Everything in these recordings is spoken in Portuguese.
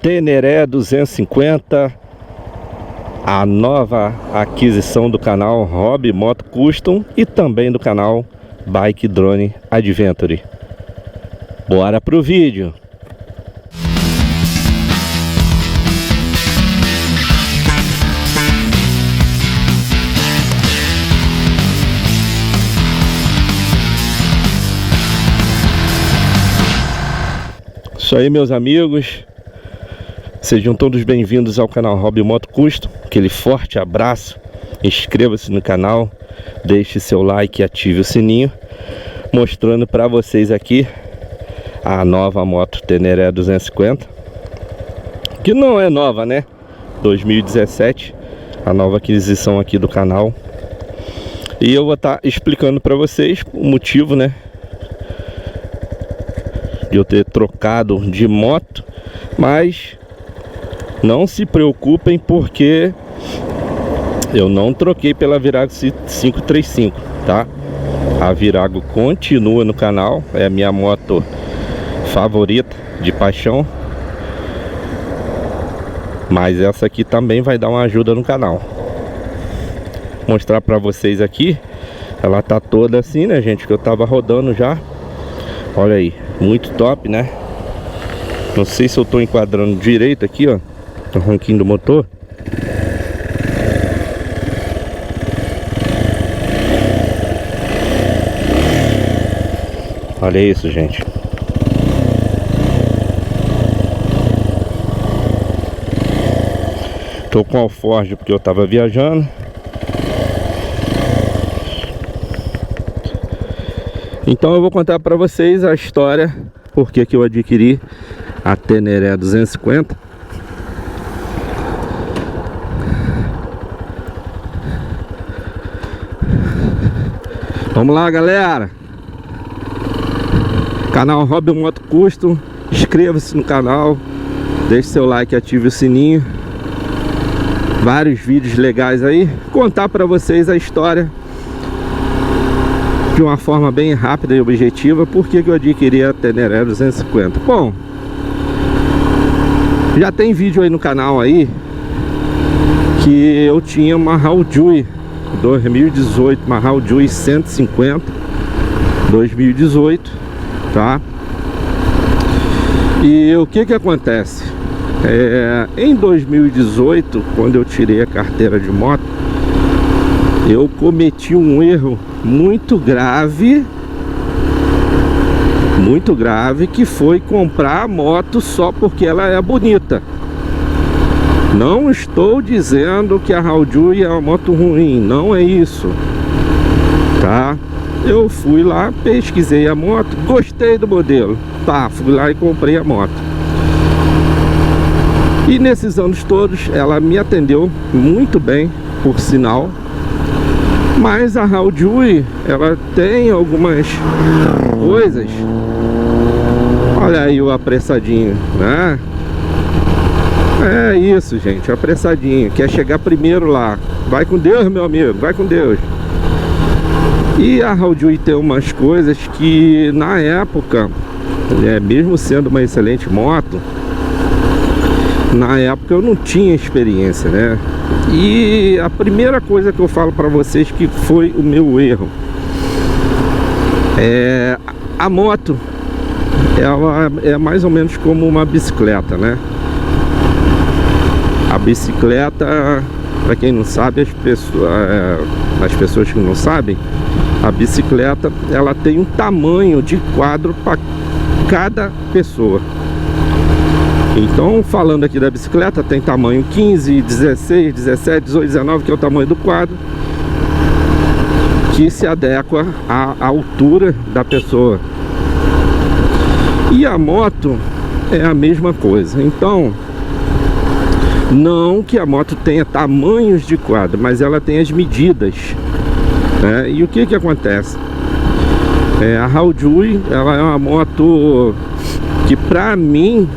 Teneré 250, a nova aquisição do canal Hobby Moto Custom e também do canal Bike Drone Adventure. Bora pro vídeo! Isso aí, meus amigos, sejam todos bem-vindos ao canal Hobby Moto Custom. Aquele forte abraço, inscreva-se no canal, deixe seu like e ative o sininho, mostrando para vocês aqui a nova moto Teneré 250, que não é nova, né? 2017, a nova aquisição aqui do canal. E eu vou estar explicando para vocês o motivo, né, de eu ter trocado de moto, mas não se preocupem porque eu não troquei pela Virago 535, tá? A Virago continua no canal, é a minha moto favorita, de paixão, mas essa aqui também vai dar uma ajuda no canal. Vou mostrar pra vocês aqui, ela tá toda assim, né, gente, que eu tava rodando já. Olha aí, muito top, né? Não sei se eu tô enquadrando direito aqui, ó, o ronquinho do motor. Olha isso, gente. Tô com alforje porque eu tava viajando. Então eu vou contar para vocês a história porque que eu adquiri a Teneré 250. Vamos lá, galera. Canal Hobby Moto Custom, inscreva-se no canal, deixe seu like e ative o sininho. Vários vídeos legais aí. Contar para vocês a história de uma forma bem rápida e objetiva, porque que eu adquiri a Teneré 250. Bom, já tem vídeo aí no canal aí que eu tinha uma Haujuy 2018, uma Haujuy 150 2018, tá? E o que que acontece? Em 2018, quando eu tirei a carteira de moto, eu cometi um erro muito grave, que foi comprar a moto só porque ela é bonita. Não estou dizendo que a Haujuy é uma moto ruim, não é isso, tá? Eu fui lá, pesquisei a moto, gostei do modelo, tá, fui lá e comprei a moto. E nesses anos todos ela me atendeu muito bem, por sinal. Mas a Haujuy, ela tem algumas coisas. Olha aí o apressadinho, né? É isso, gente, apressadinho. Quer chegar primeiro lá. Vai com Deus, meu amigo, vai com Deus. E a Haujuy tem umas coisas que na época, mesmo sendo uma excelente moto, na época eu não tinha experiência, né? E a primeira coisa que eu falo para vocês que foi o meu erro a moto, ela é mais ou menos como uma bicicleta, né? A bicicleta, para quem não sabe, as pessoas que não sabem, a bicicleta, ela tem um tamanho de quadro para cada pessoa. Então, falando aqui da bicicleta, tem tamanho 15, 16, 17, 18, 19, que é o tamanho do quadro, que se adequa à altura da pessoa. E a moto é a mesma coisa. Então, não que a moto tenha tamanhos de quadro, mas ela tem as medidas, né? E o que que acontece? A Haujuy, ela é uma moto que, pra mim,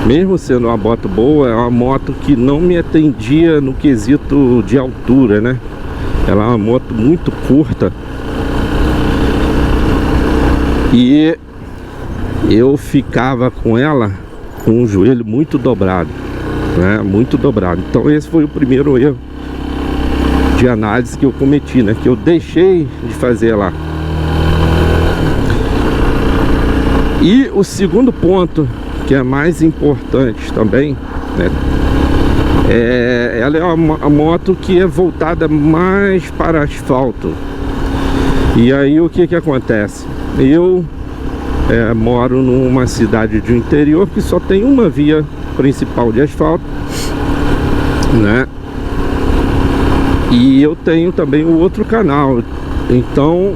mesmo sendo uma moto boa, é uma moto que não me atendia no quesito de altura, né? Ela é uma moto muito curta. E eu ficava com ela com o joelho muito dobrado, né? Muito dobrado. Então esse foi o primeiro erro de análise que eu cometi, né? Que eu deixei de fazer lá. E o segundo ponto, que é mais importante também, né? Ela é uma moto que é voltada mais para asfalto. E aí o que acontece? Eu moro numa cidade de interior que só tem uma via principal de asfalto, né? E eu tenho também o outro canal. Então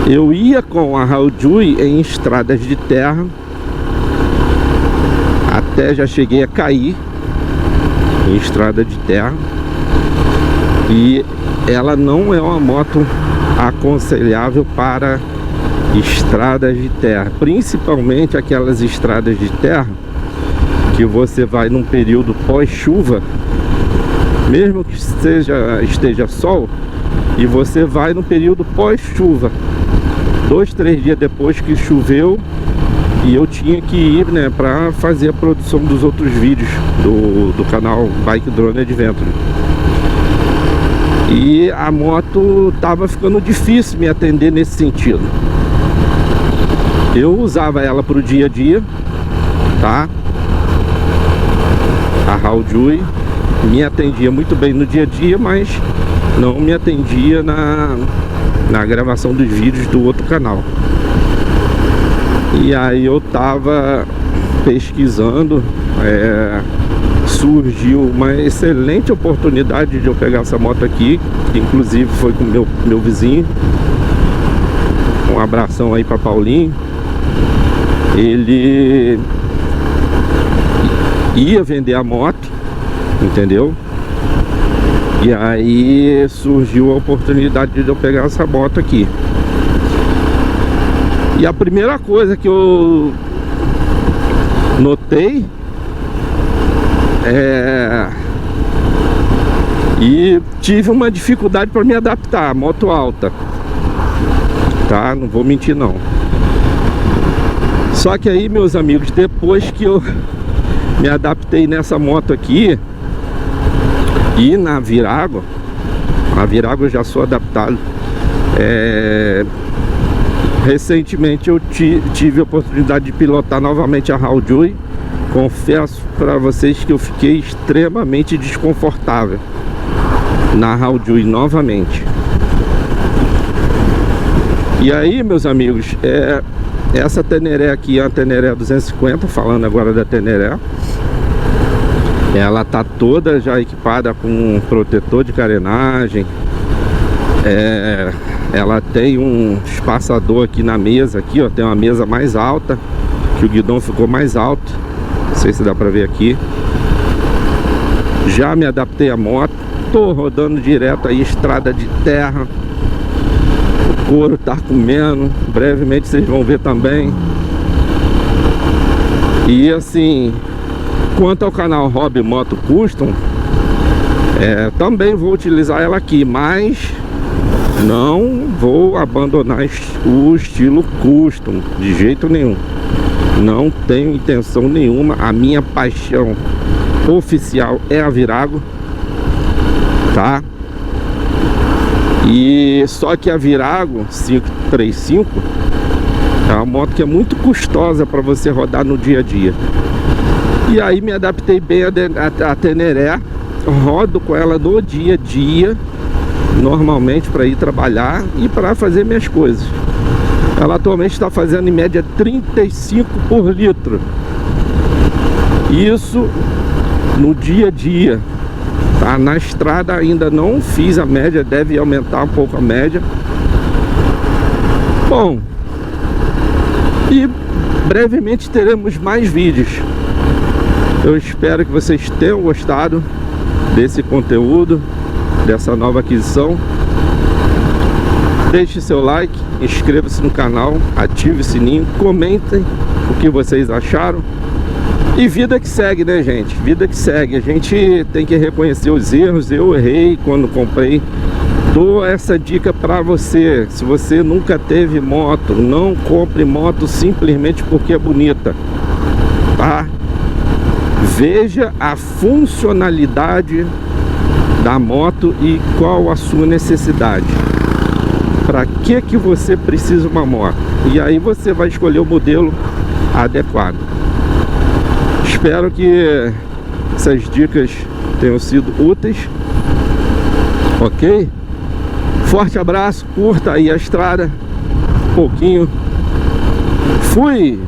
eu ia com a Haojue em estradas de terra, até já cheguei a cair em estrada de terra. E ela não é uma moto aconselhável para estradas de terra, principalmente aquelas estradas de terra que você vai num período pós-chuva, mesmo que esteja sol, e você vai no período pós-chuva, 2, 3 dias depois que choveu, e eu tinha que ir, né, para fazer a produção dos outros vídeos do canal Bike Drone Adventure. E a moto tava ficando difícil me atender nesse sentido. Eu usava ela pro dia a dia, tá? A Haojue me atendia muito bem no dia a dia, mas não me atendia na gravação dos vídeos do outro canal. E aí eu tava pesquisando, surgiu uma excelente oportunidade de eu pegar essa moto aqui, que inclusive foi com meu vizinho. Um abração aí para Paulinho. Ele ia vender a moto, entendeu? E aí surgiu a oportunidade de eu pegar essa moto aqui. E a primeira coisa que eu notei e tive uma dificuldade para me adaptar, moto alta, tá? Não vou mentir não. Só que aí, meus amigos, depois que eu me adaptei nessa moto aqui e na Virago, a Virago eu já sou adaptado. Recentemente eu tive a oportunidade de pilotar novamente a Haojue. Confesso para vocês que eu fiquei extremamente desconfortável na Haojue novamente. E aí, meus amigos, essa Teneré aqui é a Teneré 250, falando agora da Teneré. Ela tá toda já equipada com um protetor de carenagem. Ela tem um espaçador aqui na mesa, aqui, ó, tem uma mesa mais alta, que o guidão ficou mais alto. Não sei se dá pra ver aqui. Já me adaptei à moto, tô rodando direto aí, estrada de terra. O couro tá comendo, brevemente vocês vão ver também. E assim, quanto ao canal Hobby Moto Custom, também vou utilizar ela aqui, mas não vou abandonar o estilo custom de jeito nenhum. Não tenho intenção nenhuma. A minha paixão oficial é a Virago, tá? E só que a Virago 535 é uma moto que é muito custosa para você rodar no dia a dia. E aí me adaptei bem a Teneré. Rodo com ela no dia a dia, normalmente, para ir trabalhar e para fazer minhas coisas. Ela atualmente está fazendo em média 35 por litro. Isso no dia a dia, tá? Na estrada ainda não fiz a média, deve aumentar um pouco a média. Bom, e brevemente teremos mais vídeos. Eu espero que vocês tenham gostado desse conteúdo, dessa nova aquisição. Deixe seu like, inscreva-se no canal, ative o sininho, comentem o que vocês acharam. E vida que segue, né, gente? Vida que segue. A gente tem que reconhecer os erros. Eu errei quando comprei dou essa dica para você. Se você nunca teve moto, não compre moto simplesmente porque é bonita, tá? Veja a funcionalidade da moto e qual a sua necessidade. Para que você precisa de uma moto? E aí você vai escolher o modelo adequado. Espero que essas dicas tenham sido úteis. Ok? Forte abraço, curta aí a estrada um pouquinho. Fui!